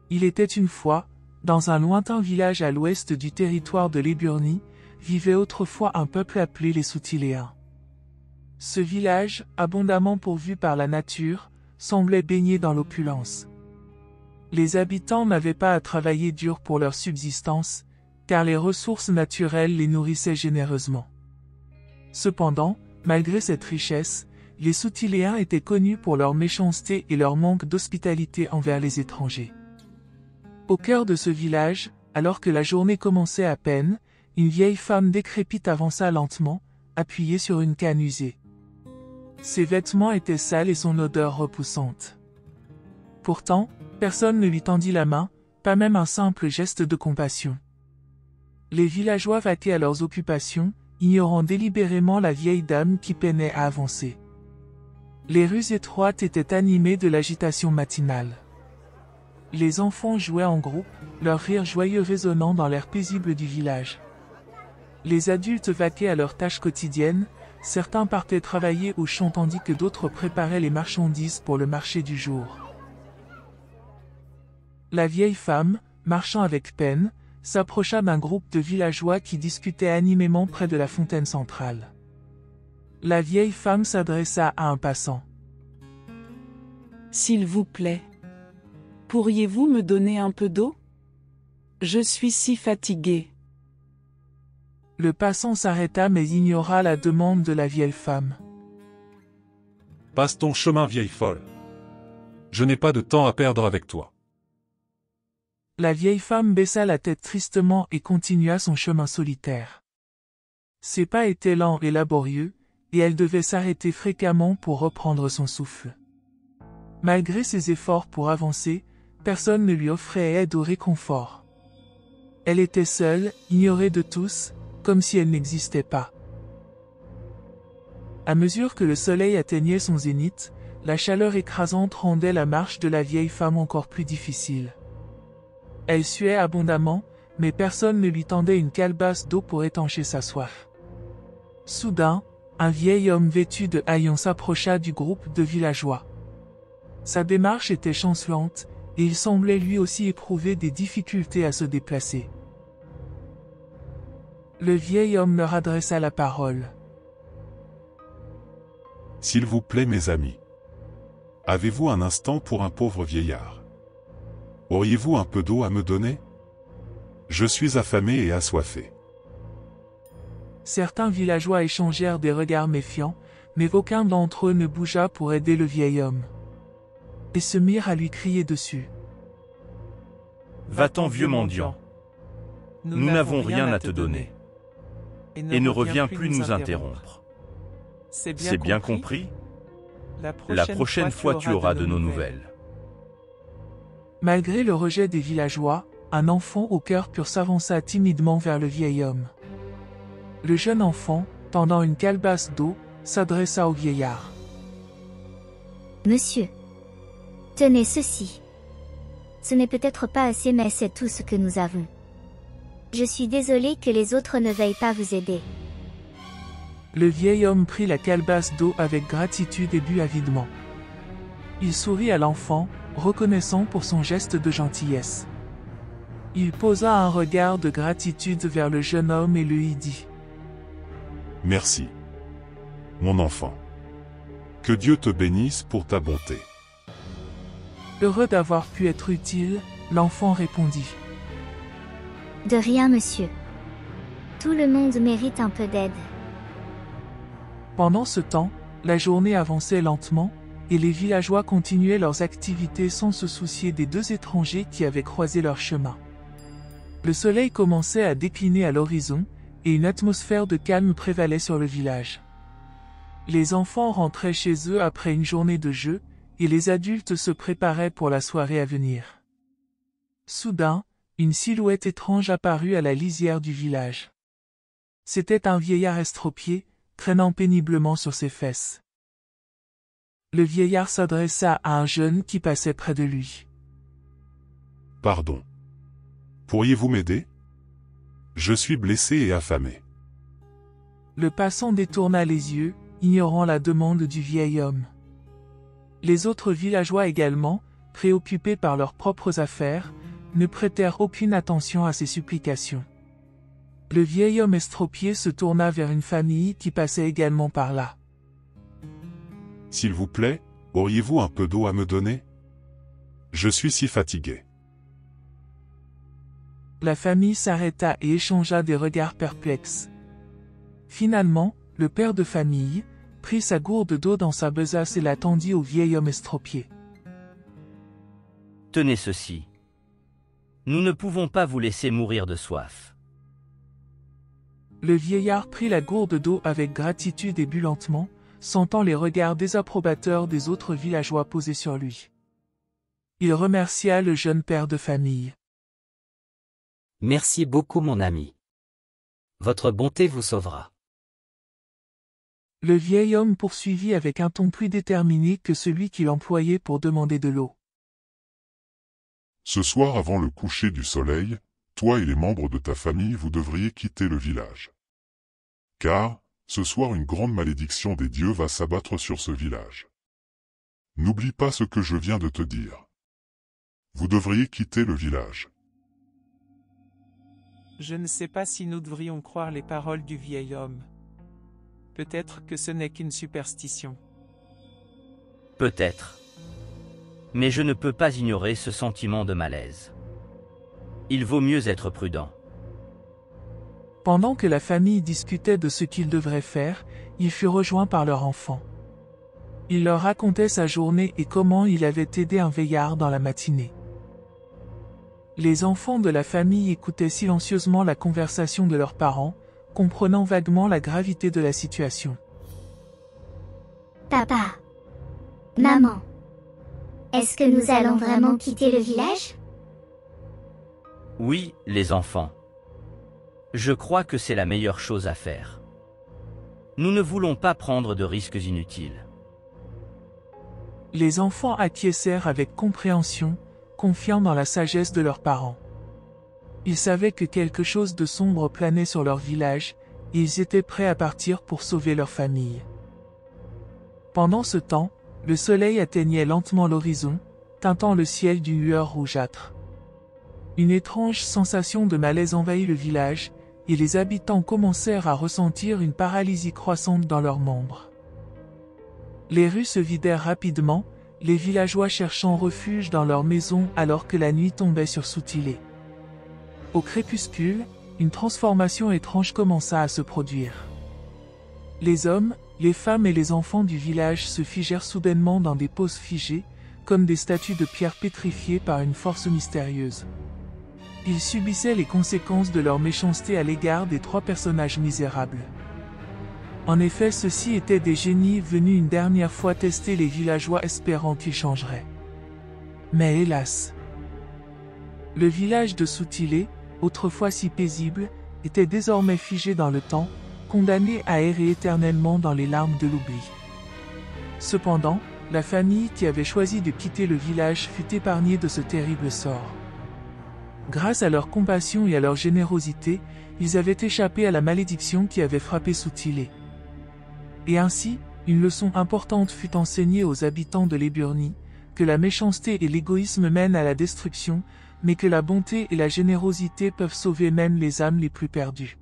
Il était une fois, dans un lointain village à l'ouest du territoire de l'Éburnie, vivait autrefois un peuple appelé les Soutiléens. Ce village, abondamment pourvu par la nature, semblait baigné dans l'opulence. Les habitants n'avaient pas à travailler dur pour leur subsistance, car les ressources naturelles les nourrissaient généreusement. Cependant, malgré cette richesse, les Soutiléens étaient connus pour leur méchanceté et leur manque d'hospitalité envers les étrangers. Au cœur de ce village, alors que la journée commençait à peine, une vieille femme décrépite avança lentement, appuyée sur une canne usée. Ses vêtements étaient sales et son odeur repoussante. Pourtant, personne ne lui tendit la main, pas même un simple geste de compassion. Les villageois vaquaient à leurs occupations, ignorant délibérément la vieille dame qui peinait à avancer. Les rues étroites étaient animées de l'agitation matinale. Les enfants jouaient en groupe, leur rire joyeux résonnant dans l'air paisible du village. Les adultes vaquaient à leurs tâches quotidiennes, certains partaient travailler au champ tandis que d'autres préparaient les marchandises pour le marché du jour. La vieille femme, marchant avec peine, s'approcha d'un groupe de villageois qui discutaient animément près de la fontaine centrale. La vieille femme s'adressa à un passant. « S'il vous plaît, pourriez-vous me donner un peu d'eau? Je suis si fatigué. » Le passant s'arrêta mais ignora la demande de la vieille femme. « Passe ton chemin, vieille folle. Je n'ai pas de temps à perdre avec toi. » La vieille femme baissa la tête tristement et continua son chemin solitaire. Ses pas étaient lents et laborieux, et elle devait s'arrêter fréquemment pour reprendre son souffle. Malgré ses efforts pour avancer, personne ne lui offrait aide ou réconfort. Elle était seule, ignorée de tous, comme si elle n'existait pas. À mesure que le soleil atteignait son zénith, la chaleur écrasante rendait la marche de la vieille femme encore plus difficile. Elle suait abondamment, mais personne ne lui tendait une calebasse d'eau pour étancher sa soif. Soudain, un vieil homme vêtu de haillons s'approcha du groupe de villageois. Sa démarche était chancelante, et il semblait lui aussi éprouver des difficultés à se déplacer. Le vieil homme leur adressa la parole. « S'il vous plaît, mes amis. Avez-vous un instant pour un pauvre vieillard? Auriez-vous un peu d'eau à me donner? Je suis affamé et assoiffé. » Certains villageois échangèrent des regards méfiants, mais aucun d'entre eux ne bougea pour aider le vieil homme. Et se mirent à lui crier dessus. « Va-t'en, vieux mendiant. Nous n'avons rien à te donner. Et ne reviens plus nous interrompre. C'est bien compris? La prochaine fois tu auras de nos nouvelles. » Malgré le rejet des villageois, un enfant au cœur pur s'avança timidement vers le vieil homme. Le jeune enfant, tendant une calebasse d'eau, s'adressa au vieillard. « Monsieur, tenez ceci. Ce n'est peut-être pas assez mais c'est tout ce que nous avons. Je suis désolé que les autres ne veuillent pas vous aider. » Le vieil homme prit la calebasse d'eau avec gratitude et but avidement. Il sourit à l'enfant, reconnaissant pour son geste de gentillesse. Il posa un regard de gratitude vers le jeune homme et lui dit. « Merci, mon enfant. Que Dieu te bénisse pour ta bonté. » Heureux d'avoir pu être utile, l'enfant répondit. « De rien, monsieur. Tout le monde mérite un peu d'aide. » Pendant ce temps, la journée avançait lentement, et les villageois continuaient leurs activités sans se soucier des deux étrangers qui avaient croisé leur chemin. Le soleil commençait à décliner à l'horizon, et une atmosphère de calme prévalait sur le village. Les enfants rentraient chez eux après une journée de jeu, et les adultes se préparaient pour la soirée à venir. Soudain, une silhouette étrange apparut à la lisière du village. C'était un vieillard estropié, traînant péniblement sur ses fesses. Le vieillard s'adressa à un jeune qui passait près de lui. « Pardon. Pourriez-vous m'aider? Je suis blessé et affamé. » Le passant détourna les yeux, ignorant la demande du vieil homme. Les autres villageois également, préoccupés par leurs propres affaires, ne prêtèrent aucune attention à ses supplications. Le vieil homme estropié se tourna vers une famille qui passait également par là. « S'il vous plaît, auriez-vous un peu d'eau à me donner? Je suis si fatigué. » La famille s'arrêta et échangea des regards perplexes. Finalement, le père de famille prit sa gourde d'eau dans sa besace et la tendit au vieil homme estropié. « Tenez ceci. Nous ne pouvons pas vous laisser mourir de soif. » Le vieillard prit la gourde d'eau avec gratitude et but lentement, sentant les regards désapprobateurs des autres villageois posés sur lui. Il remercia le jeune père de famille. « Merci beaucoup mon ami. Votre bonté vous sauvera. » Le vieil homme poursuivit avec un ton plus déterminé que celui qu'il employait pour demander de l'eau. « Ce soir avant le coucher du soleil, toi et les membres de ta famille vous devriez quitter le village. Car, ce soir une grande malédiction des dieux va s'abattre sur ce village. N'oublie pas ce que je viens de te dire. Vous devriez quitter le village. » Je ne sais pas si nous devrions croire les paroles du vieil homme. Peut-être que ce n'est qu'une superstition. Peut-être. Mais je ne peux pas ignorer ce sentiment de malaise. Il vaut mieux être prudent. Pendant que la famille discutait de ce qu'ils devraient faire, il fut rejoint par leur enfant. Il leur racontait sa journée et comment il avait aidé un vieillard dans la matinée. Les enfants de la famille écoutaient silencieusement la conversation de leurs parents, comprenant vaguement la gravité de la situation. Papa. Maman. Est-ce que nous allons vraiment quitter le village? Oui, les enfants. Je crois que c'est la meilleure chose à faire. Nous ne voulons pas prendre de risques inutiles. Les enfants acquiescèrent avec compréhension, confiant dans la sagesse de leurs parents. Ils savaient que quelque chose de sombre planait sur leur village, et ils étaient prêts à partir pour sauver leur famille. Pendant ce temps, le soleil atteignait lentement l'horizon, teintant le ciel d'une lueur rougeâtre. Une étrange sensation de malaise envahit le village, et les habitants commencèrent à ressentir une paralysie croissante dans leurs membres. Les rues se vidèrent rapidement, les villageois cherchant refuge dans leurs maisons alors que la nuit tombait sur Soutilé. Au crépuscule, une transformation étrange commença à se produire. Les hommes, les femmes et les enfants du village se figèrent soudainement dans des poses figées, comme des statues de pierre pétrifiées par une force mystérieuse. Ils subissaient les conséquences de leur méchanceté à l'égard des trois personnages misérables. En effet, ceux-ci étaient des génies venus une dernière fois tester les villageois espérant qu'ils changeraient. Mais hélas, le village de Soutilé, autrefois si paisible, était désormais figé dans le temps, condamné à errer éternellement dans les larmes de l'oubli. Cependant, la famille qui avait choisi de quitter le village fut épargnée de ce terrible sort. Grâce à leur compassion et à leur générosité, ils avaient échappé à la malédiction qui avait frappé Soutilé. Et ainsi, une leçon importante fut enseignée aux habitants de l'Éburnie, que la méchanceté et l'égoïsme mènent à la destruction, mais que la bonté et la générosité peuvent sauver même les âmes les plus perdues.